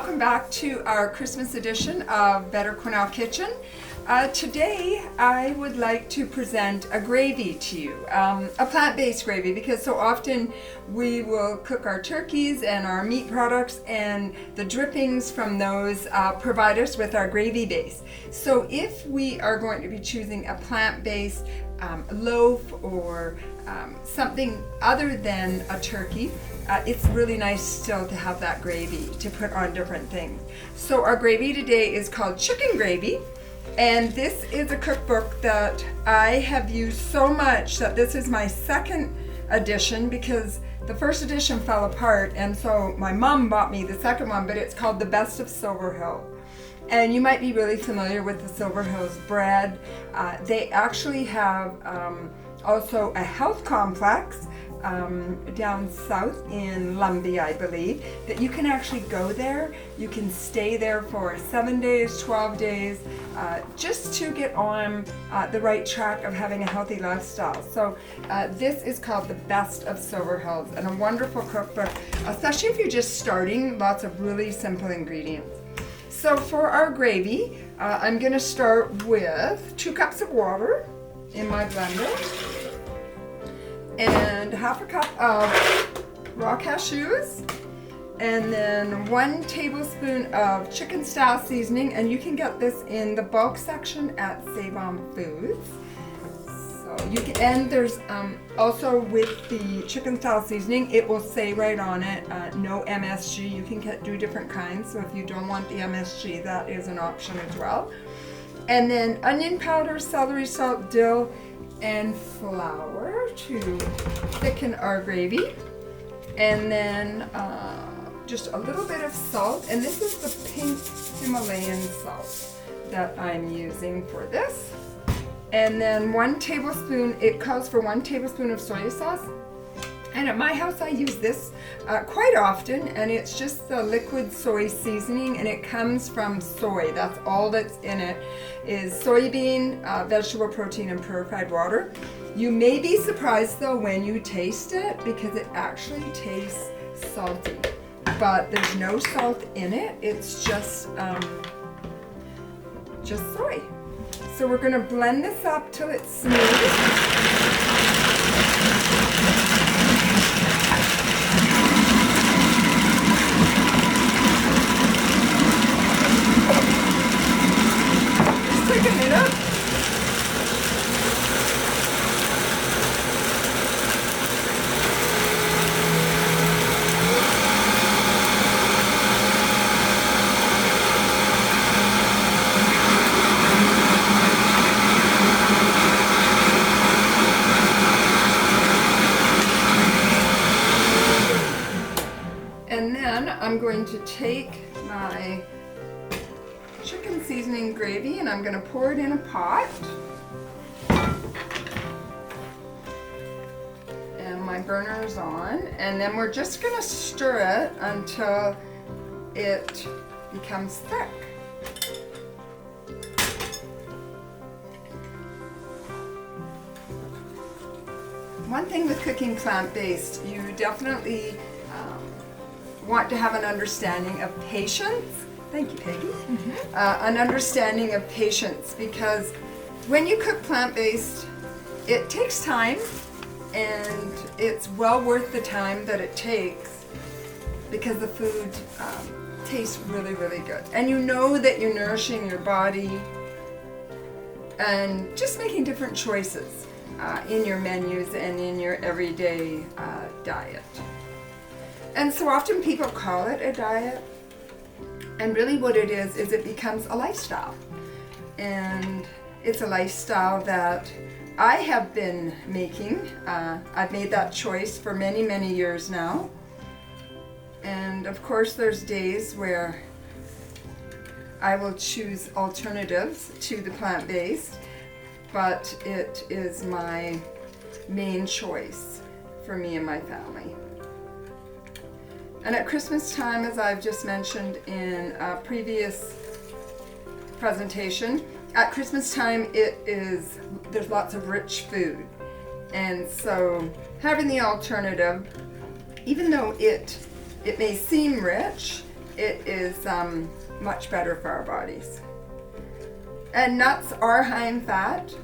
welcome back to our Christmas edition of Better Quesnel Kitchen. Today I would like to present a gravy to you, a plant-based gravy, because so often we will cook our turkeys and our meat products and the drippings from those provide us with our gravy base. So if we are going to be choosing a plant-based loaf or something other than a turkey, it's really nice still to have that gravy to put on different things. So our gravy today is called chicken gravy, and this is a cookbook that I have used so much that this is my second edition because the first edition fell apart, and so my mom bought me the second one, but it's called The Best of Silver Hill. And you might be really familiar with the Silver Hills bread. They actually have also a health complex down south in Lumbee, I believe, that you can actually go there. You can stay there for 7 days, 12 days, just to get on the right track of having a healthy lifestyle. So this is called The Best of Silver Hills, and a wonderful cookbook, especially if you're just starting. Lots of really simple ingredients. So for our gravy, I'm going to start with 2 cups of water in my blender, and half a cup of raw cashews, and then 1 tablespoon of chicken style seasoning, and you can get this in the bulk section at Save On Foods. So you can, and there's also with the chicken style seasoning, it will say right on it, no MSG. You can do different kinds, so if you don't want the MSG, that is an option as well. And then onion powder, celery salt, dill, and flour to thicken our gravy, and then just a little bit of salt, and this is the pink Himalayan salt that I'm using for this, and then 1 tablespoon, it calls for 1 tablespoon of soy sauce, and at my house I use this quite often, and it's just the liquid soy seasoning, and it comes from soy. That's all that's in it, is soybean, vegetable protein, and purified water. You may be surprised though when you taste it, because it actually tastes salty, but there's no salt in it. It's just soy. So we're going to blend this up till it's smooth. And then I'm going to take my chicken seasoning gravy and I'm going to pour it in a pot. And my burner is on. And then we're just going to stir it until it becomes thick. One thing with cooking plant-based, you definitely want to have an understanding of patience. Thank you, Peggy. An understanding of patience, because when you cook plant-based, it takes time, and it's well worth the time that it takes, because the food tastes really, really good. And you know that you're nourishing your body and just making different choices in your menus and in your everyday diet. And so often people call it a diet, and really what it is it becomes a lifestyle. And it's a lifestyle that I have been making. I've made that choice for many, many years now. And of course there's days where I will choose alternatives to the plant-based, but it is my main choice for me and my family. And at Christmas time, as I've just mentioned in a previous presentation, at Christmas time there's lots of rich food. And so having the alternative, even though it may seem rich, it is much better for our bodies. And nuts are high in fat,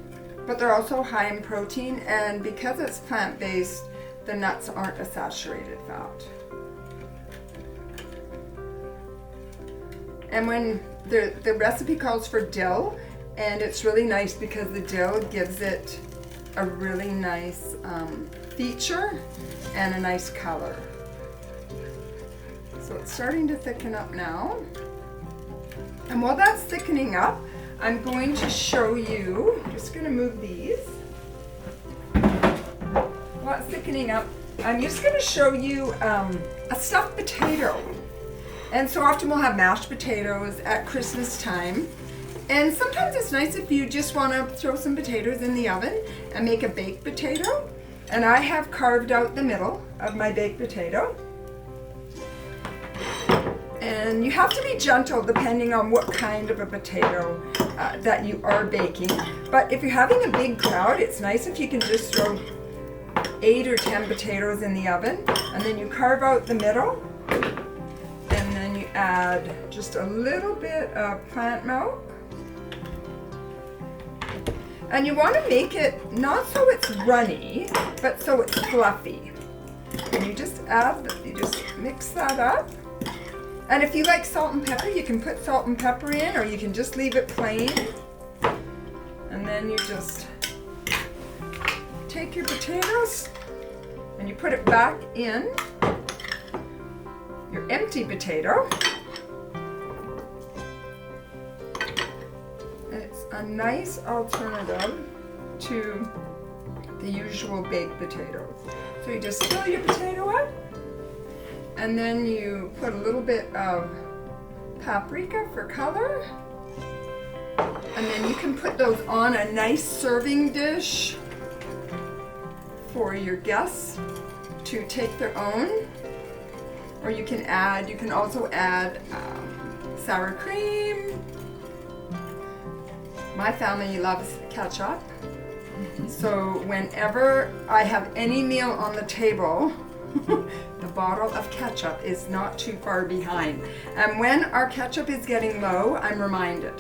but they're also high in protein, and because it's plant-based, the nuts aren't a saturated fat. And when the recipe calls for dill, and it's really nice because the dill gives it a really nice feature and a nice color. So it's starting to thicken up now. And while that's thickening up, I'm going to show you, I'm just going to move these. While it's thickening up, I'm just going to show you a stuffed potato. And so often we'll have mashed potatoes at Christmas time. And sometimes it's nice if you just want to throw some potatoes in the oven and make a baked potato. And I have carved out the middle of my baked potato. And you have to be gentle depending on what kind of a potato that you are baking. But if you're having a big crowd, it's nice if you can just throw 8 or 10 potatoes in the oven. And then you carve out the middle. And then you add just a little bit of plant milk. And you want to make it not so it's runny, but so it's fluffy. And you just mix that up. And if you like salt and pepper, you can put salt and pepper in, or you can just leave it plain. And then you just take your potatoes and you put it back in your empty potato. And it's a nice alternative to the usual baked potatoes. So you just fill your potato up, and then you put a little bit of paprika for color. And then you can put those on a nice serving dish for your guests to take their own. Or you can also add sour cream. My family loves ketchup. So whenever I have any meal on the table, the bottle of ketchup is not too far behind. And when our ketchup is getting low, I'm reminded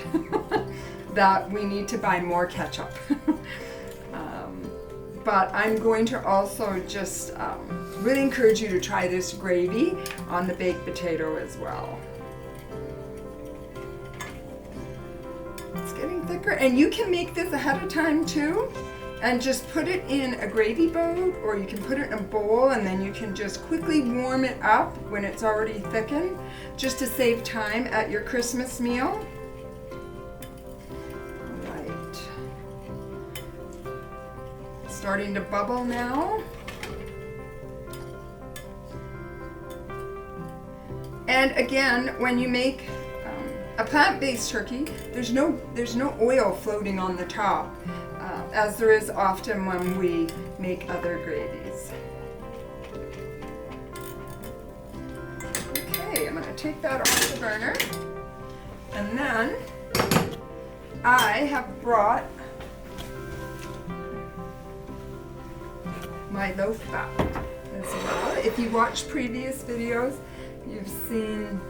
that we need to buy more ketchup. But I'm going to also just really encourage you to try this gravy on the baked potato as well. It's getting thicker, and you can make this ahead of time too. And just put it in a gravy boat, or you can put it in a bowl, and then you can just quickly warm it up when it's already thickened, just to save time at your Christmas meal. Right. Starting to bubble now. And again, when you make a plant-based turkey, there's no oil floating on the top. As there is often when we make other gravies. Okay, I'm going to take that off the burner. And then I have brought my loaf back as well. If you watch previous videos, you've seen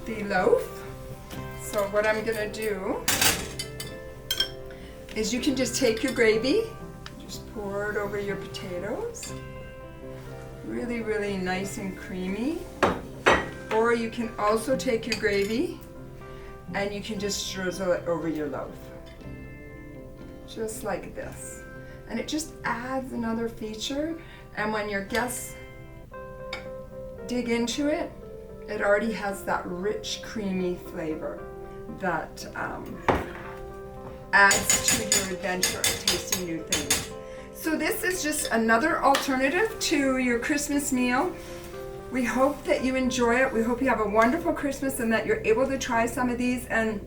the loaf. So what I'm going to do is you can just take your gravy, just pour it over your potatoes. Really, really nice and creamy. Or you can also take your gravy and you can just drizzle it over your loaf. Just like this. And it just adds another feature. And when your guests dig into it, it already has that rich, creamy flavor that adds to your adventure of tasting new things. So this is just another alternative to your Christmas meal. We hope that you enjoy it. We hope you have a wonderful Christmas and that you're able to try some of these. And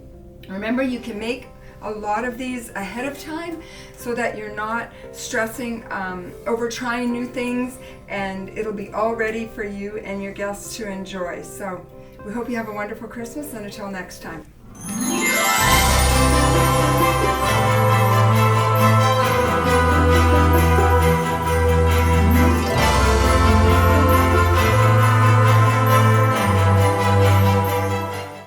remember, you can make a lot of these ahead of time so that you're not stressing over trying new things, and it'll be all ready for you and your guests to enjoy. So we hope you have a wonderful Christmas, and until next time.